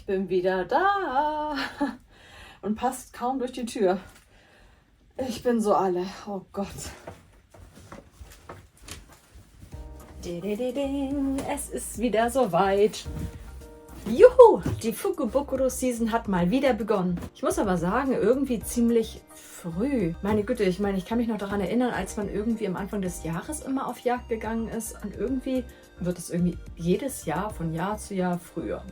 Ich bin wieder da und passt kaum durch die Tür. Ich bin so alle. Oh Gott. Es ist wieder soweit. Juhu, die Fukubokuro Season hat mal wieder begonnen. Ich muss aber sagen, irgendwie ziemlich früh. Meine Güte, ich meine, ich kann mich noch daran erinnern, als man irgendwie am Anfang des Jahres immer auf Jagd gegangen ist. Und irgendwie wird es irgendwie jedes Jahr von Jahr zu Jahr früher.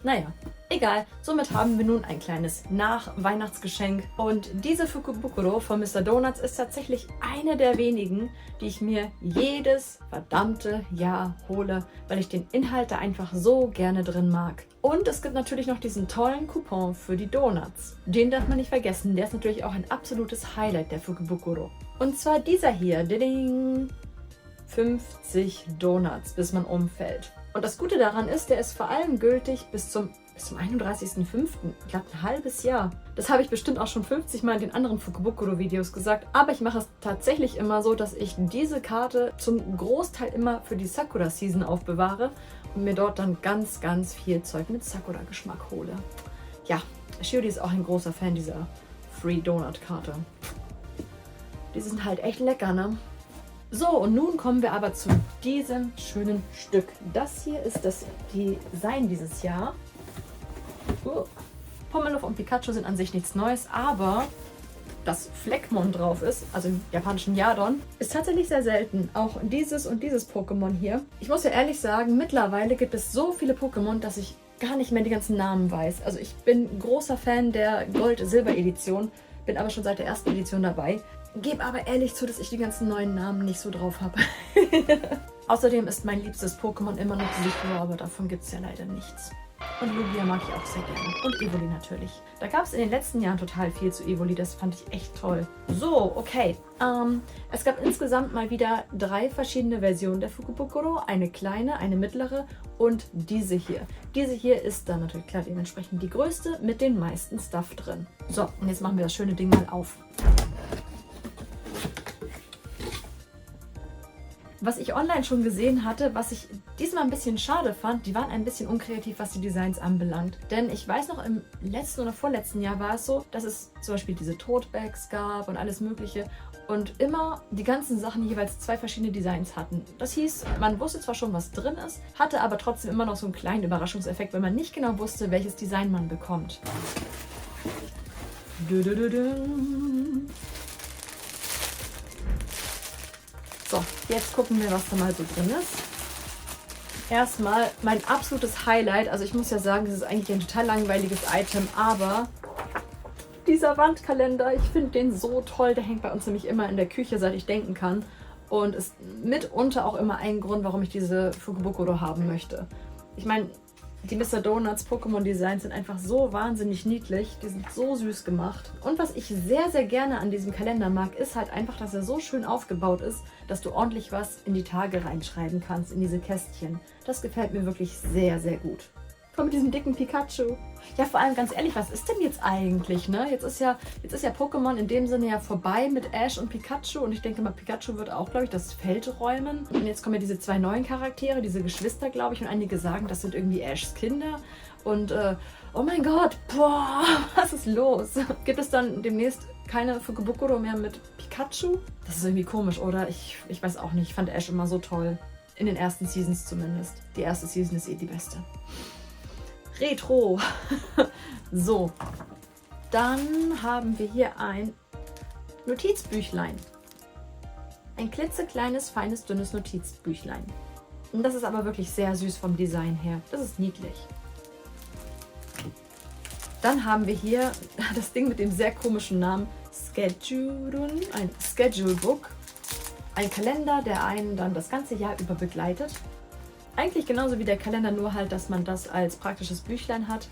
Naja, egal. Somit haben wir nun ein kleines Nach-Weihnachtsgeschenk. Und diese Fukubokuro von Mr. Donuts ist tatsächlich eine der wenigen, die ich mir jedes verdammte Jahr hole, weil ich den Inhalt da einfach so gerne drin mag. Und es gibt natürlich noch diesen tollen Coupon für die Donuts. Den darf man nicht vergessen, der ist natürlich auch ein absolutes Highlight der Fukubokuro. Und zwar dieser hier, 50 Donuts, bis man umfällt. Und das Gute daran ist, der ist vor allem gültig bis zum 31.05. Ich glaube, ein halbes Jahr. Das habe ich bestimmt auch schon 50 Mal in den anderen Fukubokuro-Videos gesagt. Aber ich mache es tatsächlich immer so, dass ich diese Karte zum Großteil immer für die Sakura-Season aufbewahre und mir dort dann ganz, ganz viel Zeug mit Sakura-Geschmack hole. Ja, Shiori ist auch ein großer Fan dieser Free Donut-Karte. Die sind halt echt lecker, ne? So, und nun kommen wir aber zu diesem schönen Stück. Das hier ist das Design dieses Jahr. Pommeluff und Pikachu sind an sich nichts Neues, aber dass Fleckmon drauf ist, also im japanischen Yadon, ist tatsächlich sehr selten. Auch dieses und dieses Pokémon hier. Ich muss ja ehrlich sagen, mittlerweile gibt es so viele Pokémon, dass ich gar nicht mehr die ganzen Namen weiß. Also ich bin großer Fan der Gold-Silber-Edition, bin aber schon seit der ersten Edition dabei. Gebe aber ehrlich zu, dass ich die ganzen neuen Namen nicht so drauf habe. Außerdem ist mein liebstes Pokémon immer noch Sicro, aber davon gibt es ja leider nichts. Und Lugia mag ich auch sehr gerne. Und Evoli natürlich. Da gab es in den letzten Jahren total viel zu Evoli, das fand ich echt toll. So, okay. Es gab insgesamt mal wieder 3 verschiedene Versionen der Fukubokuro. Eine kleine, eine mittlere und diese hier. Diese hier ist dann natürlich klar dementsprechend die größte mit den meisten Stuff drin. So, und jetzt machen wir das schöne Ding mal auf. Was ich online schon gesehen hatte, was ich diesmal ein bisschen schade fand, die waren ein bisschen unkreativ, was die Designs anbelangt. Denn ich weiß noch, im letzten oder vorletzten Jahr war es so, dass es zum Beispiel diese Tote-Bags gab und alles mögliche und immer die ganzen Sachen jeweils 2 verschiedene Designs hatten. Das hieß, man wusste zwar schon, was drin ist, hatte aber trotzdem immer noch so einen kleinen Überraschungseffekt, weil man nicht genau wusste, welches Design man bekommt. So, jetzt gucken wir, was da mal so drin ist. Erstmal mein absolutes Highlight. Also ich muss ja sagen, das ist eigentlich ein total langweiliges Item, aber dieser Wandkalender, ich finde den so toll. Der hängt bei uns nämlich immer in der Küche, seit ich denken kann. Und ist mitunter auch immer ein Grund, warum ich diese Fukubokuro haben möchte. Ich meine, die Mr. Donuts Pokémon-Designs sind einfach so wahnsinnig niedlich. Die sind so süß gemacht. Und was ich sehr, sehr gerne an diesem Kalender mag, ist halt einfach, dass er so schön aufgebaut ist, dass du ordentlich was in die Tage reinschreiben kannst, in diese Kästchen. Das gefällt mir wirklich sehr, sehr gut. Komm mit diesem dicken Pikachu. Ja, vor allem ganz ehrlich, was ist denn jetzt eigentlich, ne? Jetzt ist ja Pokémon in dem Sinne ja vorbei mit Ash und Pikachu. Und ich denke mal, Pikachu wird auch, glaube ich, das Feld räumen. Und jetzt kommen ja diese 2 neuen Charaktere, diese Geschwister, glaube ich. Und einige sagen, das sind irgendwie Ashs Kinder. Und, oh mein Gott, boah, was ist los? Gibt es dann demnächst keine Fukubokuro mehr mit Pikachu? Das ist irgendwie komisch, oder? Ich weiß auch nicht. Ich fand Ash immer so toll. In den ersten Seasons zumindest. Die erste Season ist eh die beste. Retro. So, dann haben wir hier ein Notizbüchlein. Ein klitzekleines, feines, dünnes Notizbüchlein. Und das ist aber wirklich sehr süß vom Design her. Das ist niedlich. Dann haben wir hier das Ding mit dem sehr komischen Namen Schedule, ein Schedule Book. Ein Kalender, der einen dann das ganze Jahr über begleitet. Eigentlich genauso wie der Kalender, nur halt, dass man das als praktisches Büchlein hat.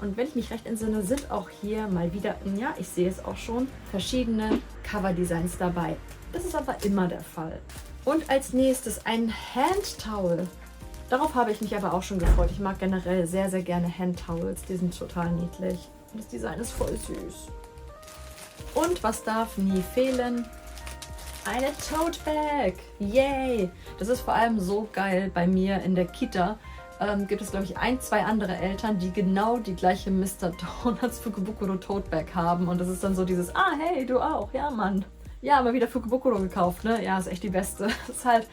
Und wenn ich mich recht entsinne, sind auch hier mal wieder, ja, ich sehe es auch schon, verschiedene Cover-Designs dabei. Das ist aber immer der Fall. Und als nächstes ein Handtowel. Darauf habe ich mich aber auch schon gefreut. Ich mag generell sehr, sehr gerne Handtowels. Die sind total niedlich. Und das Design ist voll süß. Und was darf nie fehlen? Eine Tote Bag! Yay! Das ist vor allem so geil bei mir in der Kita, gibt es, glaube ich, 2 andere Eltern, die genau die gleiche Mr. Donuts Fukubukuro Tote Bag haben. Und das ist dann so dieses, hey, du auch, ja Mann. Ja, mal wieder Fukubukuro gekauft, ne? Ja, ist echt die beste. Das ist halt,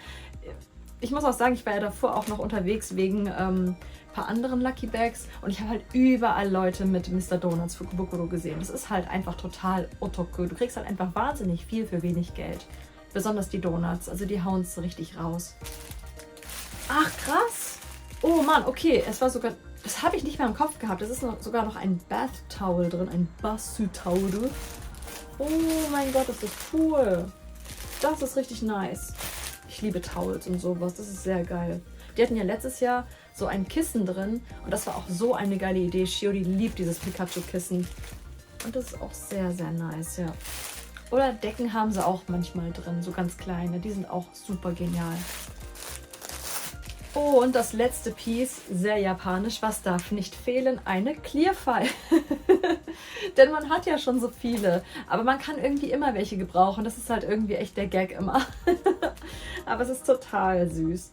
ich muss auch sagen, ich war ja davor auch noch unterwegs wegen ein paar anderen Lucky Bags. Und ich habe halt überall Leute mit Mr. Donuts Fukubukuro gesehen. Das ist halt einfach total otoku. Du kriegst halt einfach wahnsinnig viel für wenig Geld. Besonders die Donuts, also die hauen es richtig raus. Ach, krass. Oh Mann, okay, es war sogar, das habe ich nicht mehr im Kopf gehabt. Es ist sogar noch ein Bath Towel drin, ein Basu-Towel. Oh mein Gott, das ist cool. Das ist richtig nice. Ich liebe Towels und sowas, das ist sehr geil. Die hatten ja letztes Jahr so ein Kissen drin und das war auch so eine geile Idee. Shiori liebt dieses Pikachu-Kissen. Und das ist auch sehr, sehr nice, ja. Oder Decken haben sie auch manchmal drin, so ganz kleine. Die sind auch super genial. Oh, und das letzte Piece, sehr japanisch. Was darf nicht fehlen? Eine Clear-File. Denn man hat ja schon so viele. Aber man kann irgendwie immer welche gebrauchen. Das ist halt irgendwie echt der Gag immer. Aber es ist total süß.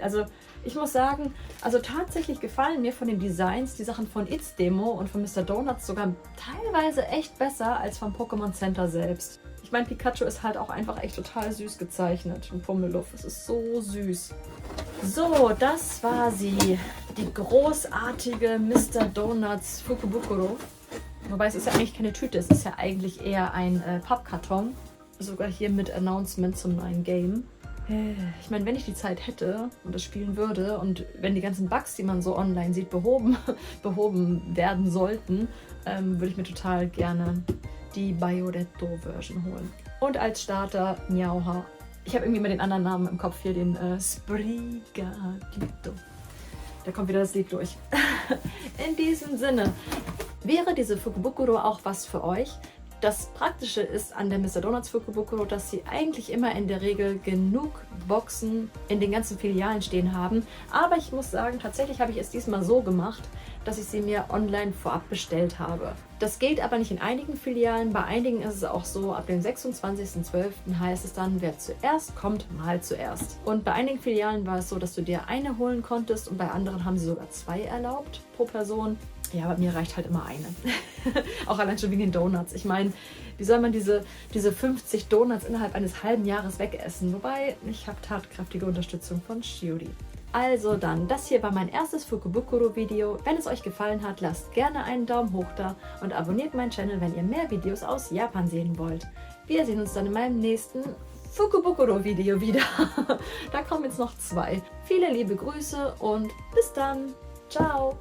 Also ich muss sagen, also tatsächlich gefallen mir von den Designs die Sachen von It's Demo und von Mr. Donuts sogar teilweise echt besser als vom Pokémon Center selbst. Ich meine, Pikachu ist halt auch einfach echt total süß gezeichnet. Und Pummeluff, es ist so süß. So, das war sie. Die großartige Mr. Donuts Fukubukuro. Wobei es ist ja eigentlich keine Tüte, es ist ja eigentlich eher ein Pappkarton. Sogar hier mit Announcement zum neuen Game. Ich meine, wenn ich die Zeit hätte und das spielen würde und wenn die ganzen Bugs, die man so online sieht, behoben werden sollten, würde ich mir total gerne die Bioretto-Version holen. Und als Starter Miauha. Ich habe irgendwie immer den anderen Namen im Kopf hier, den Sprigatito. Da kommt wieder das Lied durch. In diesem Sinne, wäre diese Fukubukuro auch was für euch? Das Praktische ist an der Mr. Donuts Fukubukuro, dass sie eigentlich immer in der Regel genug Boxen in den ganzen Filialen stehen haben. Aber ich muss sagen, tatsächlich habe ich es diesmal so gemacht, dass ich sie mir online vorab bestellt habe. Das geht aber nicht in einigen Filialen. Bei einigen ist es auch so, ab dem 26.12. heißt es dann, wer zuerst kommt, mal zuerst. Und bei einigen Filialen war es so, dass du dir eine holen konntest und bei anderen haben sie sogar 2 erlaubt pro Person. Ja, aber mir reicht halt immer eine. Auch allein schon wegen den Donuts. Ich meine, wie soll man diese 50 Donuts innerhalb eines halben Jahres wegessen? Wobei, ich habe tatkräftige Unterstützung von Shiori. Also dann, das hier war mein erstes Fukubukuro-Video. Wenn es euch gefallen hat, lasst gerne einen Daumen hoch da und abonniert meinen Channel, wenn ihr mehr Videos aus Japan sehen wollt. Wir sehen uns dann in meinem nächsten Fukubukuro-Video wieder. Da kommen jetzt noch 2. Viele liebe Grüße und bis dann. Ciao!